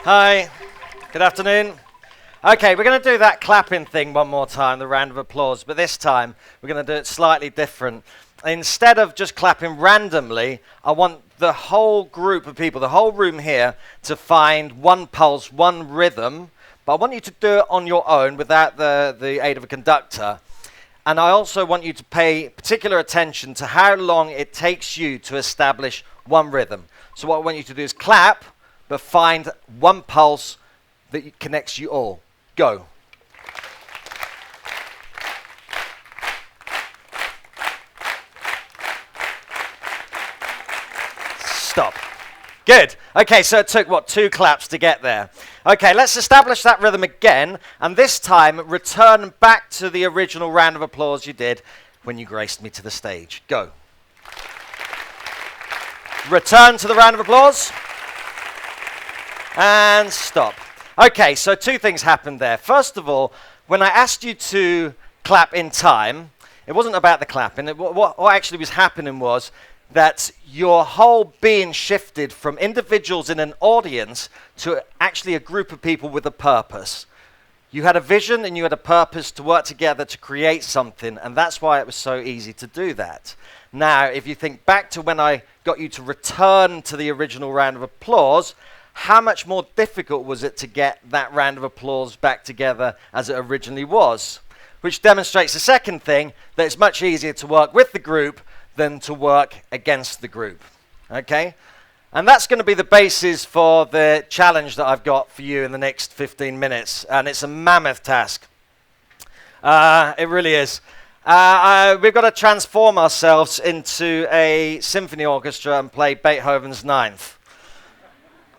Hi, good afternoon. Okay, we're going to do that clapping thing one more time, the round of applause, but this time we're going to do it slightly different. Instead of just clapping randomly, I want the whole group of people, the whole room here, to find one pulse, one rhythm, but I want you to do it on your own without the aid of a conductor. And I also want you to pay particular attention to how long it takes you to establish one rhythm. So what I want you to do is clap, but find one pulse that connects you all. Go. Stop. Good. Okay, so it took, 2 claps to get there. Okay, let's establish that rhythm again, and this time return back to the original round of applause you did when you graced me to the stage. Go. Return to the round of applause. And stop. Okay, so 2 things happened there. First of all, when I asked you to clap in time, it wasn't about the clapping. What actually was happening was that your whole being shifted from individuals in an audience to actually a group of people with a purpose. You had a vision and you had a purpose to work together to create something, and that's why it was so easy to do that. Now, if you think back to when I got you to return to the original round of applause, how much more difficult was it to get that round of applause back together as it originally was? Which demonstrates the second thing, that it's much easier to work with the group than to work against the group. Okay? And that's going to be the basis for the challenge that I've got for you in the next 15 minutes. And it's a mammoth task. It really is. We've got to transform ourselves into a symphony orchestra and play Beethoven's Ninth.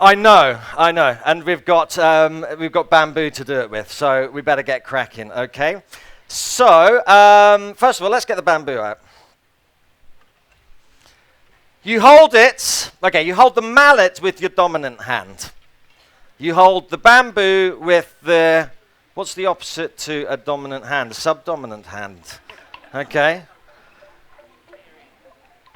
I know, and we've got bamboo to do it with, so we better get cracking, okay? So, first of all, let's get the bamboo out. You hold it, you hold the mallet with your dominant hand. You hold the bamboo with what's the opposite to a dominant hand? A subdominant hand, okay?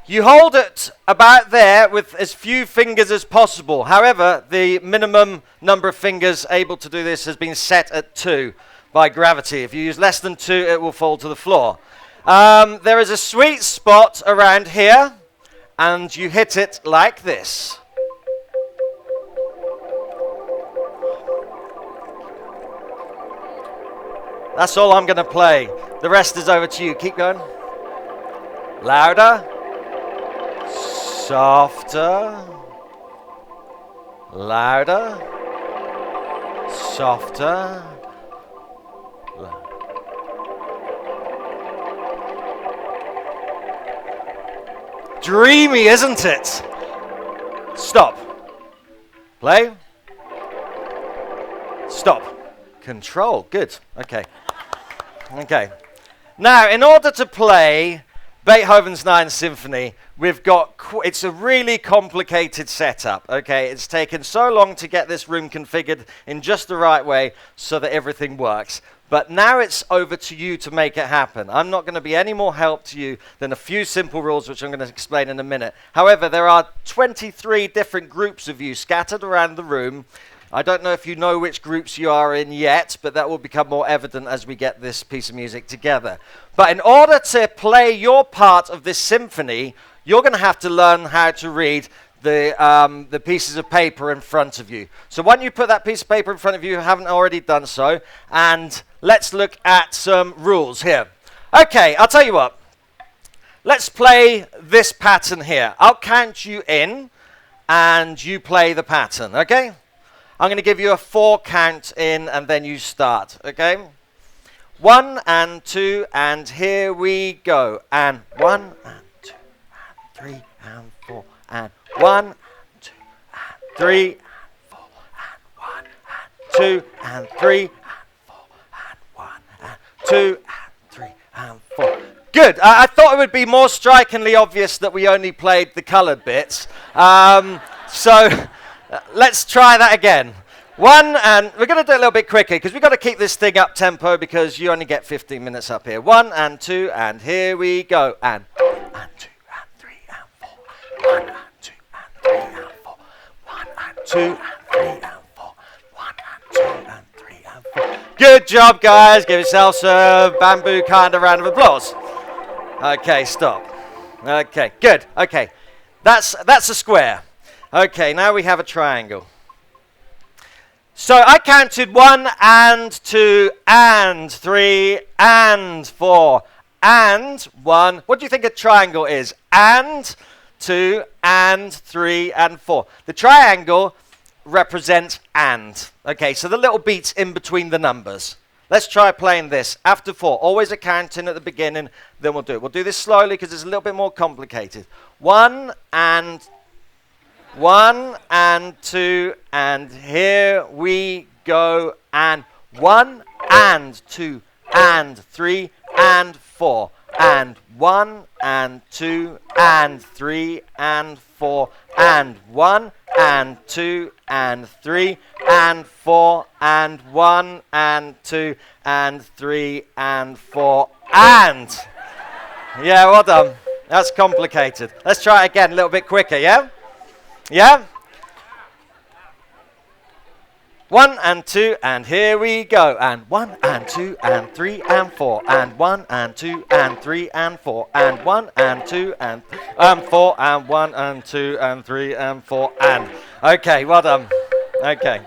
You hold it about there with as few fingers as possible. However, the minimum number of fingers able to do this has been set at 2 by gravity. If you use less than 2, it will fall to the floor. There is a sweet spot around here, and you hit it like this. That's all I'm going to play. The rest is over to you. Keep going. Louder. Softer, louder, softer. Dreamy, isn't it? Stop. Play. Stop. Control. Good. Okay. Okay. Now, in order to play Beethoven's Ninth Symphony, we've got, it's a really complicated setup, okay? It's taken so long to get this room configured in just the right way so that everything works. But now it's over to you to make it happen. I'm not going to be any more help to you than a few simple rules, which I'm going to explain in a minute. However, there are 23 different groups of you scattered around the room. I don't know if you know which groups you are in yet, but that will become more evident as we get this piece of music together. But in order to play your part of this symphony, you're going to have to learn how to read the pieces of paper in front of you. So why don't you put that piece of paper in front of you if you haven't already done so, and let's look at some rules here. Okay, I'll tell you what. Let's play this pattern here. I'll count you in, and you play the pattern, okay? I'm going to give you a 4 count in, and then you start, okay? 1 and 2, and here we go. And 1 and 2 and 3 and 4 and 1 and 2 and 3 and 4 and 1 and 2 and 3 and 4 and 1 and 2 and 3 and 4. Good. I thought it would be more strikingly obvious that we only played the coloured bits. So let's try that again. 1, and we're going to do it a little bit quicker because we've got to keep this thing up tempo because you only get 15 minutes up here. 1 and 2, and here we go. And 1 and 2 and 3 and 4. 1 and 2 and 3 and 4. 1 and 2 and 3 and 4. Good job, guys. Give yourselves a bamboo kind of round of applause. Okay, stop. Okay, good. Okay, that's a square. Okay, now we have a triangle. So I counted 1 and 2 and 3 and 4 and 1. What do you think a triangle is? And 2 and 3 and 4. The triangle represents and. Okay, so the little beats in between the numbers. Let's try playing this. After 4, always a counting at the beginning, then we'll do it. We'll do this slowly because it's a little bit more complicated. 1 and 2, and here we go, and 1 and 2 and 3 and 4, and 1 and 2 and 3 and 4, and 1 and 2 and 3 and 4, and 1 and 2 and 3 and 4, and... Yeah, well done. That's complicated. Let's try it again a little bit quicker, yeah? Yeah? 1 and 2, and here we go. And 1 and 2 and 3 and 4, and 1 and 2 and 3 and 4, and 1 and 2 and 4, and 1 and 2 and 3 and 4, and. Okay, well done. Okay.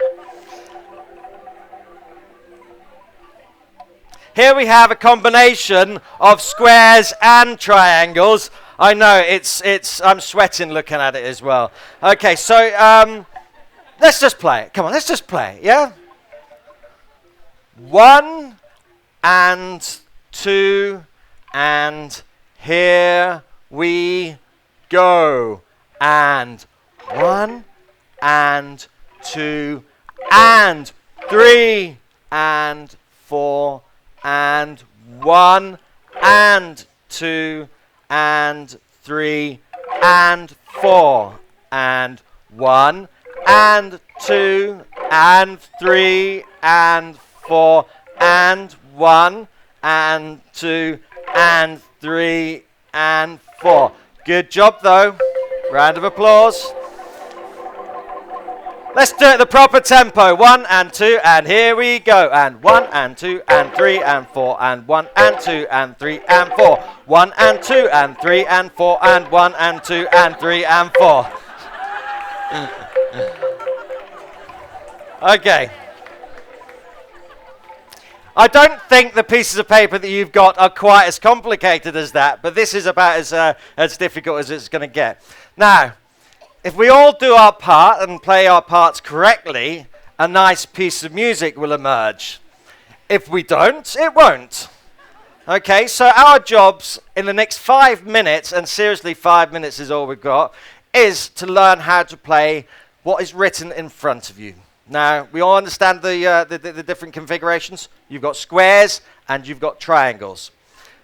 Here we have a combination of squares and triangles. I know, I'm sweating looking at it as well. Okay, so let's just play it. Come on, let's just play it, yeah? 1 and 2, and here we go. And 1 and 2 and 3 and 4 and 1 and 2 and 3 and 4 and 1 and 2 and 3 and 4 and 1 and 2 and 3 and 4. Good job though. Round of applause. Let's do it the proper tempo. 1 and 2 and here we go. And 1 and 2 and 3 and 4 and 1 and 2 and 3 and 4. 1 and 2 and 3 and 4 and 1 and 2 and 3 and 4. Okay. I don't think the pieces of paper that you've got are quite as complicated as that, but this is about as difficult as it's going to get. Now, if we all do our part and play our parts correctly, a nice piece of music will emerge. If we don't, it won't. Okay, so our jobs in the next 5 minutes, and seriously 5 minutes is all we've got, is to learn how to play what is written in front of you. Now, we all understand the different configurations. You've got squares and you've got triangles.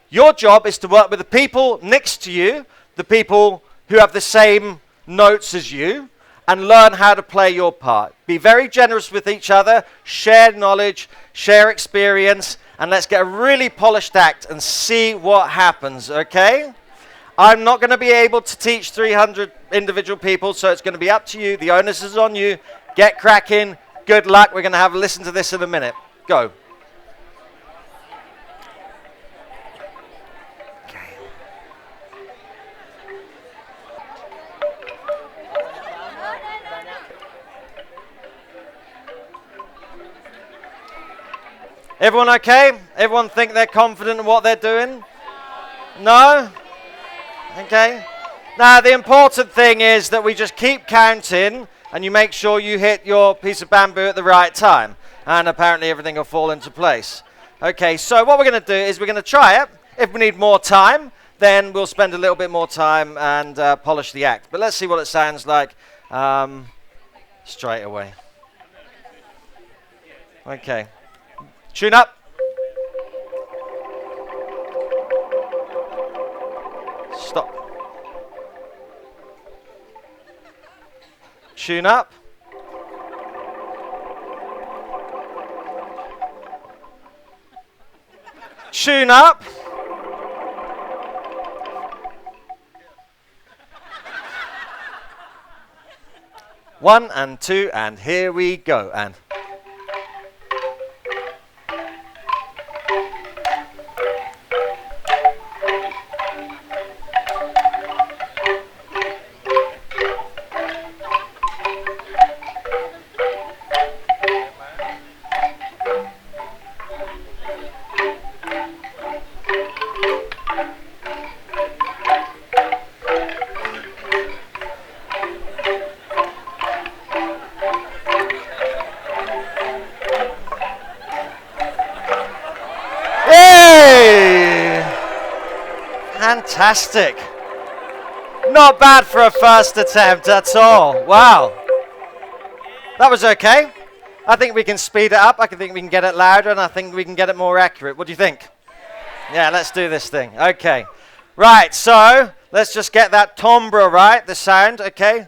Your job is to work with the people next to you, the people who have the same notes as you, and learn how to play your part. Be very generous with each other, share knowledge, share experience, and let's get a really polished act and see what happens, okay? I'm not going to be able to teach 300 individual people, so it's going to be up to you. The onus is on you. Get cracking. Good luck. We're going to have a listen to this in a minute. Go. Everyone okay? Everyone think they're confident in what they're doing? No? Okay. Now, the important thing is that we just keep counting and you make sure you hit your piece of bamboo at the right time. And apparently everything will fall into place. Okay, so what we're going to do is we're going to try it. If we need more time, then we'll spend a little bit more time and polish the act. But let's see what it sounds like straight away. Okay. Tune up. Stop. Tune up. Tune up. One and two, and here we go. And Fantastic. Not bad for a first attempt at all. Wow. That was okay. I think we can speed it up. I think we can get it louder, and I think we can get it more accurate. What do you think? Yeah, let's do this thing. Okay. Right, so let's just get that timbre right, the sound, okay?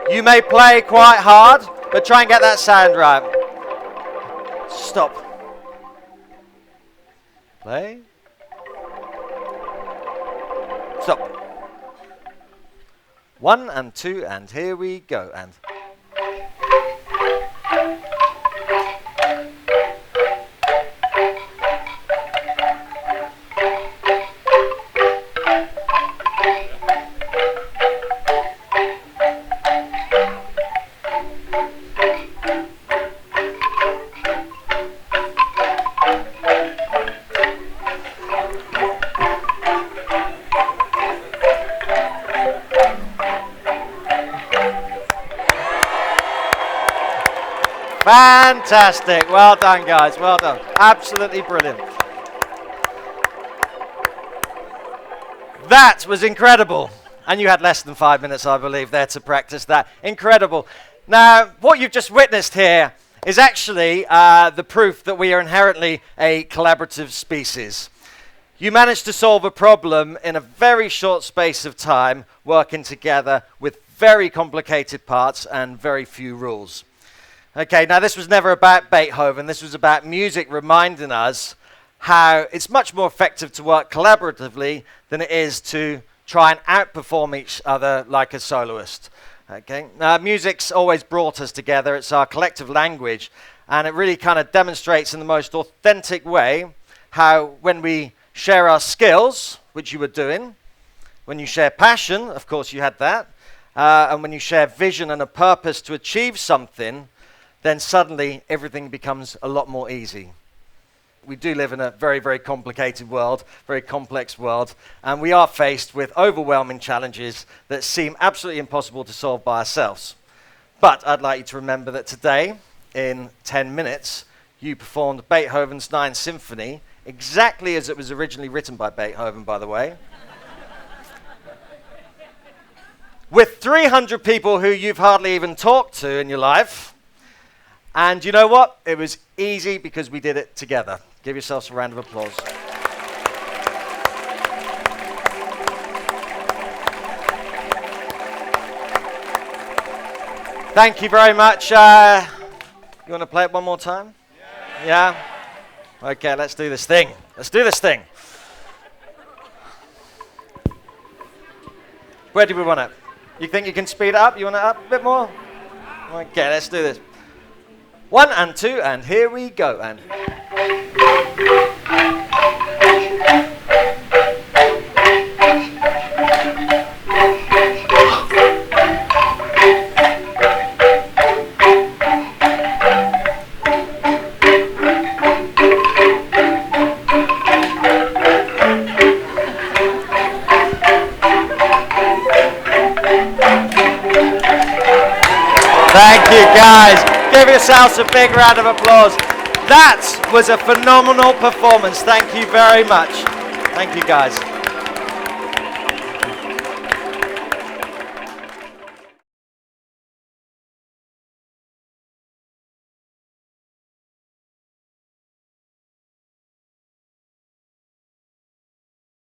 You may play quite hard, but try and get that sound right. Stop. Play. Stop. 1 and 2, and here we go. And fantastic. Well done, guys. Well done. Absolutely brilliant. That was incredible. And you had less than 5 minutes, I believe, there to practice that. Incredible. Now, what you've just witnessed here is actually the proof that we are inherently a collaborative species. You managed to solve a problem in a very short space of time, working together with very complicated parts and very few rules. Okay, now this was never about Beethoven. This was about music reminding us how it's much more effective to work collaboratively than it is to try and outperform each other like a soloist. Okay, now music's always brought us together. It's our collective language, and it really kind of demonstrates in the most authentic way how when we share our skills, which you were doing, when you share passion, of course you had that, and when you share vision and a purpose to achieve something, then suddenly everything becomes a lot more easy. We do live in a very, very complicated world, very complex world, and we are faced with overwhelming challenges that seem absolutely impossible to solve by ourselves. But I'd like you to remember that today, in 10 minutes, you performed Beethoven's Ninth Symphony, exactly as it was originally written by Beethoven, by the way, with 300 people who you've hardly even talked to in your life. And you know what? It was easy because we did it together. Give yourselves a round of applause. Thank you very much. You want to play it one more time? Yeah? Okay, let's do this thing. Let's do this thing. Where do we want it? You think you can speed it up? You want it up a bit more? Okay, let's do this. 1 and 2, and here we go. And thank you, guys. Give yourselves a big round of applause. That was a phenomenal performance. Thank you very much. Thank you, guys.